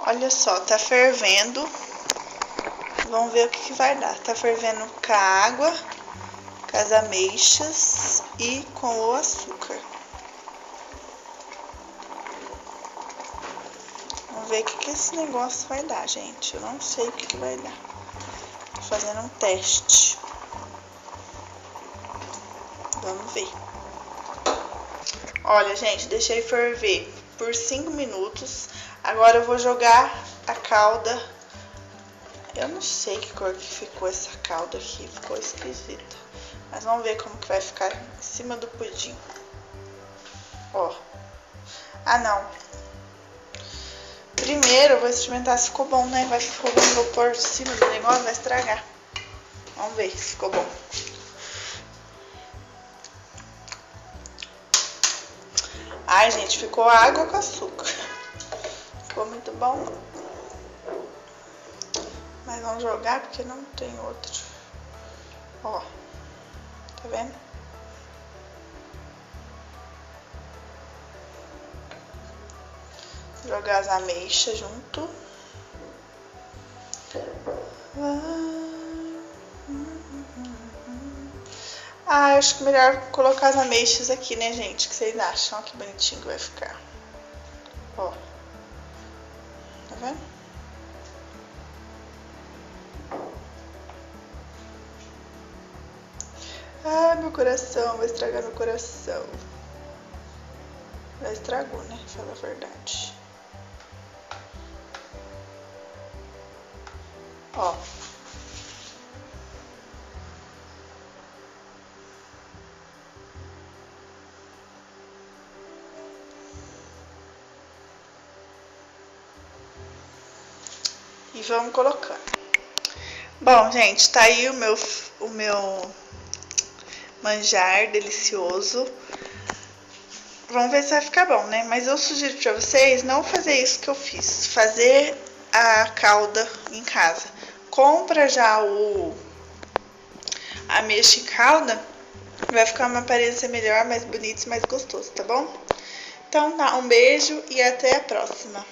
Olha só, tá fervendo. Vamos ver o que vai dar. Tá fervendo com a água, com as ameixas e com o açúcar. Vamos ver o que esse negócio vai dar, gente. Eu não sei o que vai dar. Tô fazendo um teste. Vamos ver. Olha, gente, deixei ferver por 5 minutos. Agora eu vou jogar a calda. Eu não sei que cor que ficou essa calda aqui. Ficou esquisita. Mas vamos ver como que vai ficar em cima do pudim. Ó. Ah, não. Primeiro eu vou experimentar se ficou bom, né? Vai ficar bom, vou pôr em cima do negócio, vai estragar. Vamos ver se ficou bom. Ai, gente, ficou água com açúcar. Ficou muito bom. Mas vamos jogar porque não tem outro. Ó. Tá vendo? Jogar as ameixas junto. Ah, acho que melhor colocar as ameixas aqui, né, gente? O que vocês acham? Olha que bonitinho que vai ficar. Ó. Tá vendo? Ai, meu coração, vai estragar meu coração. Já estragou, né? Fala a verdade. Ó. E vamos colocando. Bom, gente, tá aí o meu manjar delicioso. Vamos ver se vai ficar bom, né? Mas eu sugiro pra vocês não fazer isso que eu fiz. Fazer a calda em casa. Compra já a ameixa e calda. Vai ficar uma aparência melhor, mais bonita e mais gostoso, tá bom? Então tá, um beijo e até a próxima.